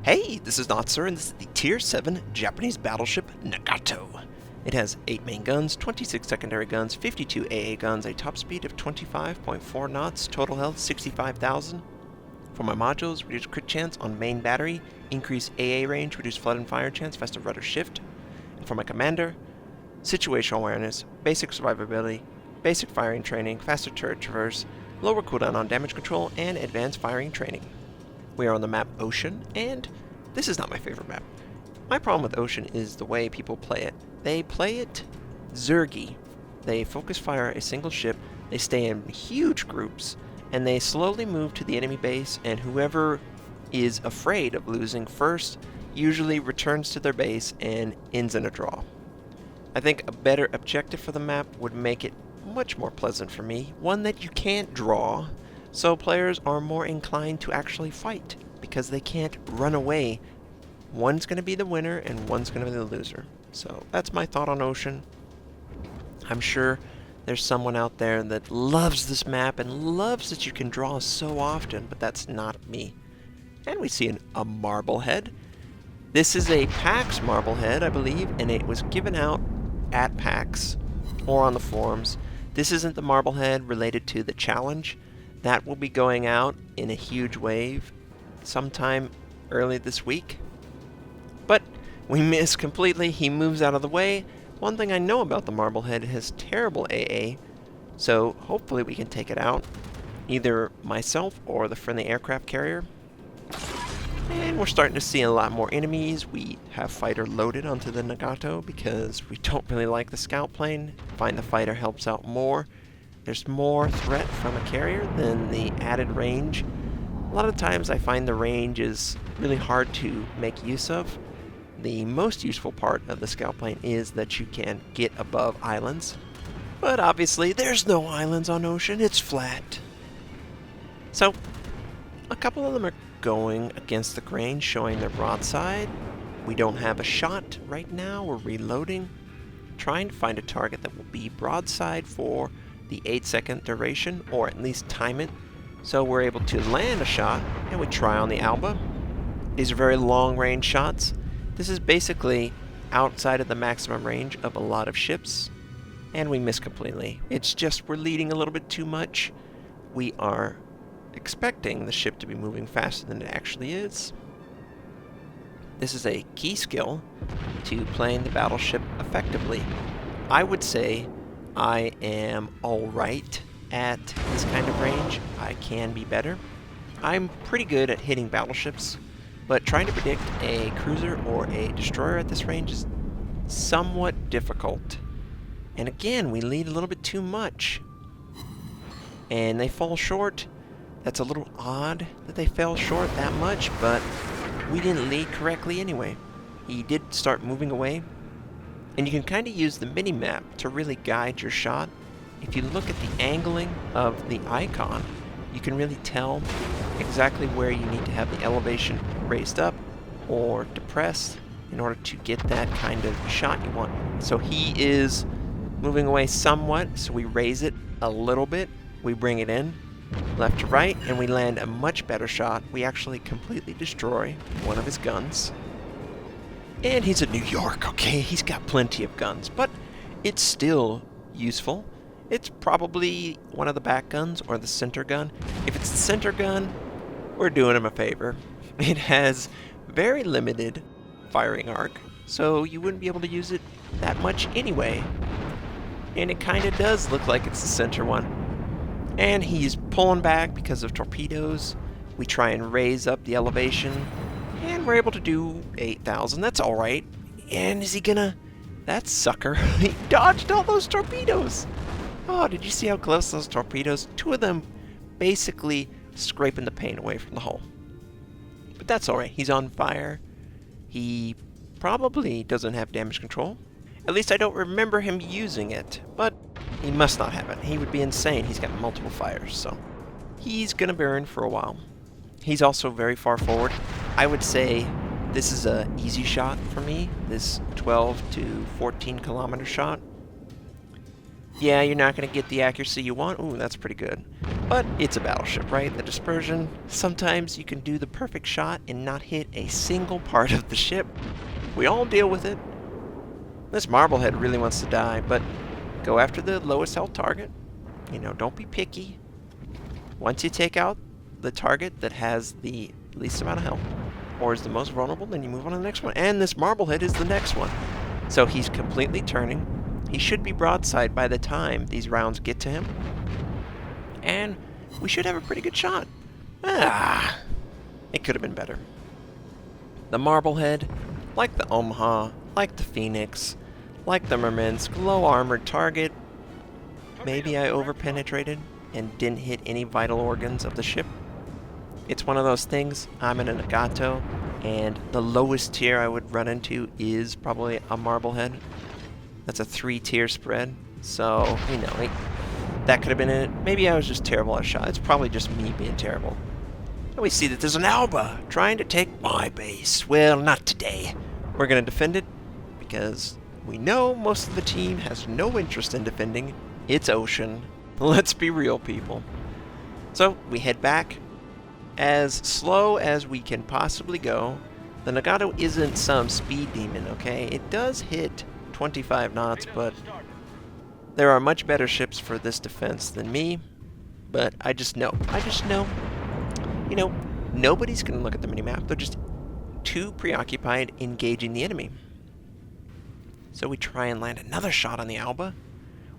Hey, this is Notser, and this is the Tier 7 Japanese battleship Nagato. It has 8 main guns, 26 secondary guns, 52 AA guns, a top speed of 25.4 knots, total health 65,000. For my modules, reduce crit chance on main battery, increase AA range, reduce flood and fire chance, faster rudder shift. And for my commander, situational awareness, basic survivability, basic firing training, faster turret traverse, lower cooldown on damage control, and advanced firing training. We are on the map Ocean, and this is not my favorite map. My problem with Ocean is the way people play it. They play it zergy. They focus fire a single ship, they stay in huge groups, and they slowly move to the enemy base, and whoever is afraid of losing first usually returns to their base and ends in a draw. I think a better objective for the map would make it much more pleasant for me, one that you can't draw, so players are more inclined to actually fight, because they can't run away. One's going to be the winner, and one's going to be the loser. So that's my thought on Ocean. I'm sure there's someone out there that loves this map and loves that you can draw so often, but that's not me. And we see a Marblehead. This is a PAX Marblehead, I believe, and it was given out at PAX or on the forums. This isn't the Marblehead related to the challenge. That will be going out in a huge wave sometime early this week. But we miss completely. He moves out of the way. One thing I know about the Marblehead, it has terrible AA, so hopefully we can take it out. Either myself or the friendly aircraft carrier. And we're starting to see a lot more enemies. We have fighter loaded onto the Nagato because we don't really like the scout plane. Find the fighter helps out more. There's more threat from a carrier than the added range. A lot of times I find the range is really hard to make use of. The most useful part of the scout plane is that you can get above islands. But obviously there's no islands on Ocean, it's flat. So, a couple of them are going against the grain, showing their broadside. We don't have a shot right now, we're reloading. Trying to find a target that will be broadside for the 8-second duration, or at least time it, so we're able to land a shot, and we try on the Alba. These are very long range shots. This is basically outside of the maximum range of a lot of ships, and we miss completely. It's just we're leading a little bit too much. We are expecting the ship to be moving faster than it actually is. This is a key skill to playing the battleship effectively. I would say I am alright at this kind of range. I can be better. I'm pretty good at hitting battleships, but trying to predict a cruiser or a destroyer at this range is somewhat difficult. And again, we lead a little bit too much. And they fall short. That's a little odd that they fell short that much, but we didn't lead correctly anyway. He did start moving away. And you can kind of use the mini-map to really guide your shot. If you look at the angling of the icon, you can really tell exactly where you need to have the elevation raised up or depressed in order to get that kind of shot you want. So he is moving away somewhat, so we raise it a little bit. We bring it in, left to right, and we land a much better shot. We actually completely destroy one of his guns. And he's in New York, okay? He's got plenty of guns, but it's still useful. It's probably one of the back guns or the center gun. If it's the center gun, we're doing him a favor. It has very limited firing arc, so you wouldn't be able to use it that much anyway. And it kind of does look like it's the center one. And he's pulling back because of torpedoes. We try and raise up the elevation, and we're able to do 8,000. That's alright. And is he gonna... That sucker. He dodged all those torpedoes. Oh, did you see how close those torpedoes? 2 of them basically scraping the paint away from the hull. But that's alright. He's on fire. He probably doesn't have damage control. At least I don't remember him using it. But he must not have it. He would be insane. He's got multiple fires, so he's gonna burn for a while. He's also very far forward. I would say this is an easy shot for me, this 12 to 14 kilometer shot. Yeah, you're not going to get the accuracy you want. Ooh, that's pretty good. But it's a battleship, right? The dispersion, sometimes you can do the perfect shot and not hit a single part of the ship. We all deal with it. This Marblehead really wants to die, but go after the lowest health target. You know, don't be picky. Once you take out the target that has the least amount of health, or is the most vulnerable, then you move on to the next one. And this Marblehead is the next one. So he's completely turning. He should be broadside by the time these rounds get to him. And we should have a pretty good shot. It could have been better. The Marblehead, like the Omaha, like the Phoenix, like the Murmansk, low armored target. Maybe I over-penetrated and didn't hit any vital organs of the ship. It's one of those things. I'm in a Nagato, and the lowest tier I would run into is probably a Marblehead. That's a 3-tier spread, so, you know, that could have been it. Maybe I was just terrible at shot. It's probably just me being terrible. And we see that there's an Alba trying to take my base. Well, not today. We're going to defend it because we know most of the team has no interest in defending. It's ocean. Let's be real, people. So we head back as slow as we can possibly go. The Nagato isn't some speed demon, okay? It does hit 25 knots, but there are much better ships for this defense than me. But I just know. You know, nobody's going to look at the minimap. They're just too preoccupied engaging the enemy. So we try and land another shot on the Alba.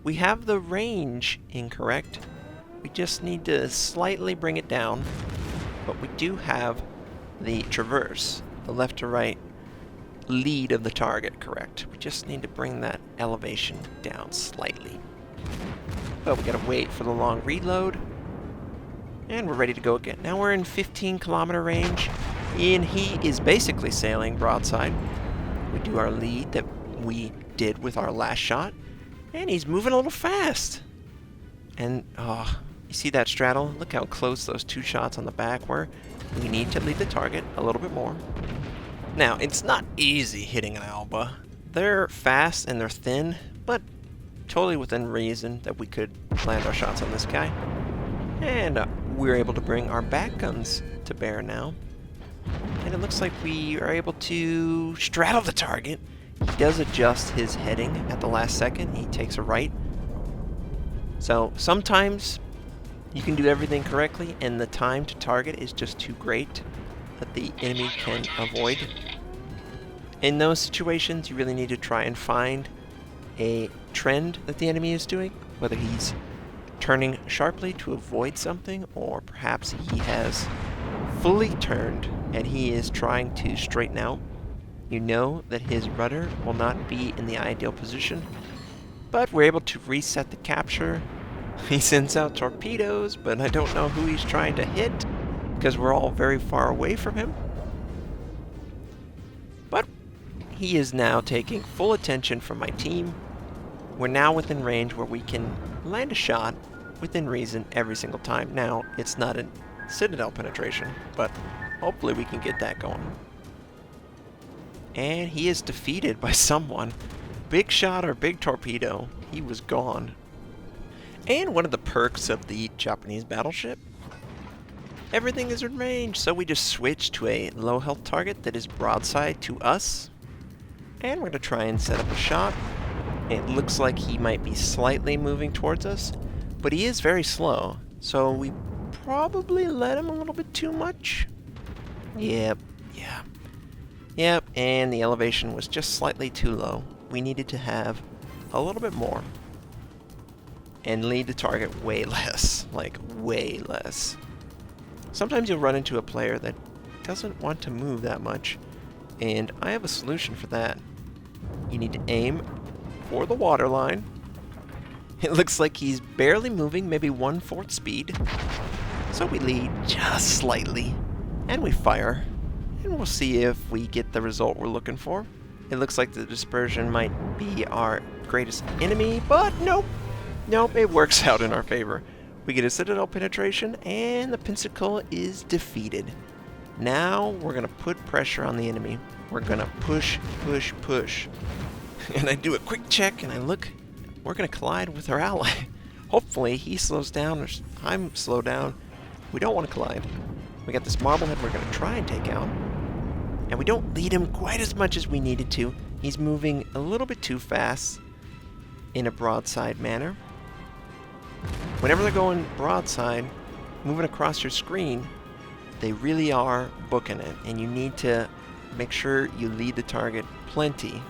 We have the range incorrect. We just need to slightly bring it down. But we do have the traverse, the left to right lead of the target correct. We just need to bring that elevation down slightly. But we gotta wait for the long reload. And we're ready to go again. Now we're in 15-kilometer range, and he is basically sailing broadside. We do our lead that we did with our last shot, and he's moving a little fast. And, you see that straddle? Look how close those 2 shots on the back were. We need to lead the target a little bit more. Now, it's not easy hitting an Alba. They're fast and they're thin, but totally within reason that we could land our shots on this guy. And we're able to bring our back guns to bear now. And it looks like we are able to straddle the target. He does adjust his heading at the last second. He takes a right. So sometimes you can do everything correctly and the time to target is just too great that the enemy can avoid. In those situations, you really need to try and find a trend that the enemy is doing, whether he's turning sharply to avoid something, or perhaps he has fully turned and he is trying to straighten out. You know that his rudder will not be in the ideal position, but we're able to reset the capture. He sends out torpedoes, but I don't know who he's trying to hit because we're all very far away from him. But he is now taking full attention from my team. We're now within range where we can land a shot within reason every single time. Now, it's not a Citadel penetration, but hopefully we can get that going. And he is defeated by someone. Big shot or big torpedo. He was gone. And one of the perks of the Japanese battleship, everything is in range, so we just switch to a low health target that is broadside to us. And we're going to try and set up a shot. It looks like he might be slightly moving towards us, but he is very slow, so we probably let him a little bit too much. Yep, and the elevation was just slightly too low. We needed to have a little bit more. And lead the target way less, like way less. Sometimes you'll run into a player that doesn't want to move that much, and I have a solution for that. You need to aim for the waterline. It looks like he's barely moving, maybe 1/4 speed. So we lead just slightly, and we fire, and we'll see if we get the result we're looking for. It looks like the dispersion might be our greatest enemy, but nope. Nope, it works out in our favor. We get a Citadel penetration, and the Pensacola is defeated. Now we're going to put pressure on the enemy. We're going to push. And I do a quick check, and I look. We're going to collide with our ally. Hopefully, he slows down. time slow down. We don't want to collide. We got this Marblehead we're going to try and take out. And we don't lead him quite as much as we needed to. He's moving a little bit too fast in a broadside manner. Whenever they're going broadside, moving across your screen, they really are booking it. And you need to make sure you lead the target plenty.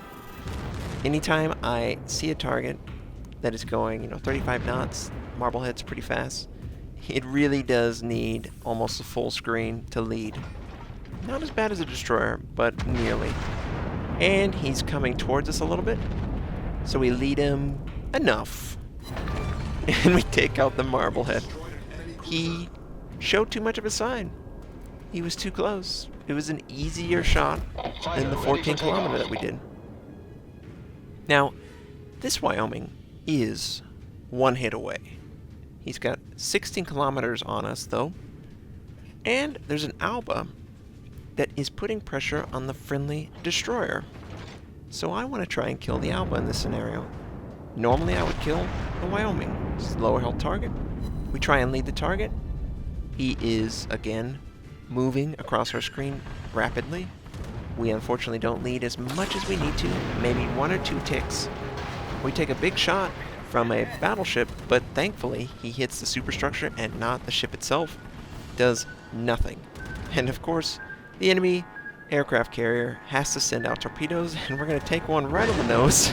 Anytime I see a target that is going, 35 knots, Marblehead's pretty fast, it really does need almost a full screen to lead. Not as bad as a destroyer, but nearly. And he's coming towards us a little bit, so we lead him enough. And we take out the Marblehead. He showed too much of a sign. He was too close. It was an easier shot than the 14 kilometer that we did. Now, this Wyoming is one hit away. He's got 16 kilometers on us, though. And there's an Alba that is putting pressure on the friendly destroyer. So I want to try and kill the Alba in this scenario. Normally I would kill the Wyoming. It's a lower health target. We try and lead the target. He is, again, moving across our screen rapidly. We unfortunately don't lead as much as we need to, maybe 1 or 2 ticks. We take a big shot from a battleship, but thankfully he hits the superstructure and not the ship itself. Does nothing. And of course, the enemy aircraft carrier has to send out torpedoes, and we're going to take one right on the nose.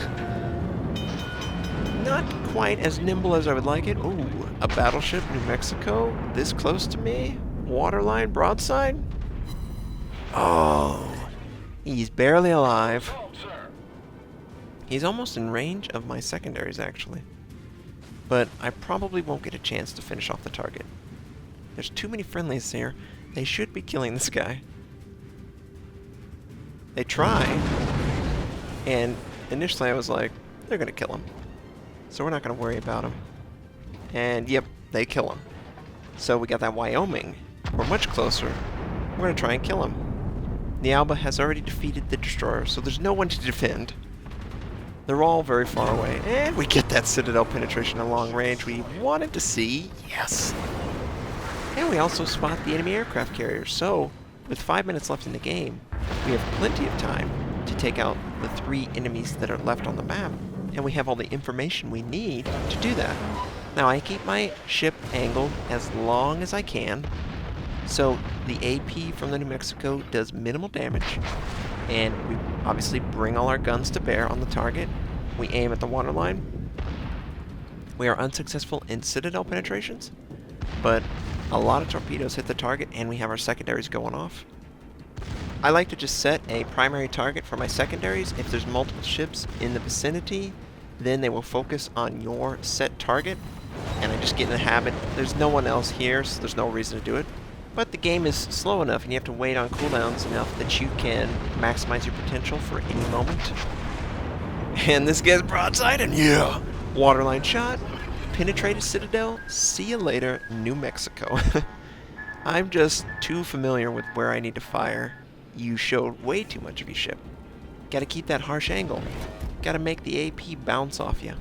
Not quite as nimble as I would like it. Ooh, a battleship, New Mexico, this close to me? Waterline broadside? Oh, he's barely alive. He's almost in range of my secondaries, actually. But I probably won't get a chance to finish off the target. There's too many friendlies here. They should be killing this guy. They try, and initially I was like, they're going to kill him. So we're not going to worry about him. And yep, they kill him. So we got that Wyoming. We're much closer. We're going to try and kill him. The Alba has already defeated the destroyer, so there's no one to defend. They're all very far away. And we get that Citadel penetration at long range we wanted to see. Yes! And we also spot the enemy aircraft carrier. So, with 5 minutes left in the game, we have plenty of time to take out the 3 enemies that are left on the map. And we have all the information we need to do that. Now, I keep my ship angled as long as I can. So, the AP from the New Mexico does minimal damage. And we obviously bring all our guns to bear on the target. We aim at the waterline. We are unsuccessful in Citadel penetrations, but a lot of torpedoes hit the target and we have our secondaries going off. I like to just set a primary target for my secondaries. If there's multiple ships in the vicinity, then they will focus on your set target. And I just get in the habit. There's no one else here, so there's no reason to do it. But the game is slow enough and you have to wait on cooldowns enough that you can maximize your potential for any moment. And this guy's broadside, and yeah! Waterline shot, penetrated Citadel, see you later, New Mexico. I'm just too familiar with where I need to fire. You showed way too much of your ship. Gotta keep that harsh angle. Gotta make the AP bounce off you.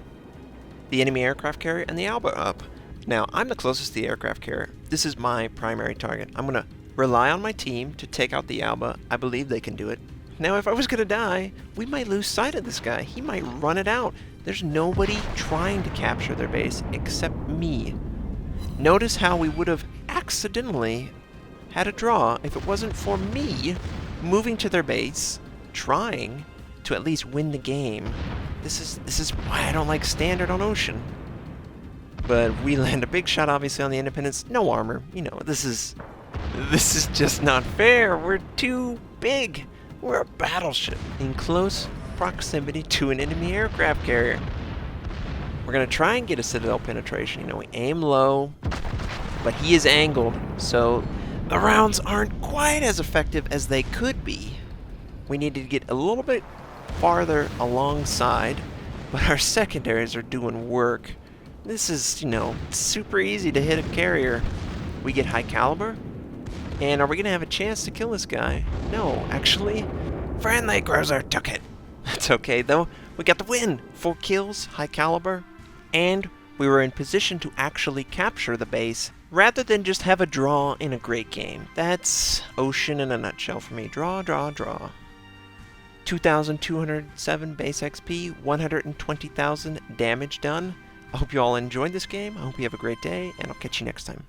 The enemy aircraft carrier and the Alba up. Now, I'm the closest to the aircraft carrier. This is my primary target. I'm going to rely on my team to take out the Alba. I believe they can do it. Now, if I was going to die, we might lose sight of this guy. He might run it out. There's nobody trying to capture their base except me. Notice how we would have accidentally had a draw if it wasn't for me moving to their base, trying to at least win the game. This is why I don't like standard on Ocean. But we land a big shot, obviously, on the Independence. No armor. This is just not fair. We're too big. We're a battleship in close proximity to an enemy aircraft carrier. We're going to try and get a Citadel penetration. We aim low, but he is angled, so the rounds aren't quite as effective as they could be. We need to get a little bit farther alongside, but our secondaries are doing work. This is, super easy to hit a carrier. We get high caliber, and are we going to have a chance to kill this guy? No, actually, friendly cruiser took it. That's okay, though. We got the win. 4 kills, high caliber, and We were in position to actually capture the base, rather than just have a draw in a great game. That's Ocean in a nutshell for me. Draw, draw, draw. 2,207 base XP, 120,000 damage done. I hope you all enjoyed this game. I hope you have a great day, and I'll catch you next time.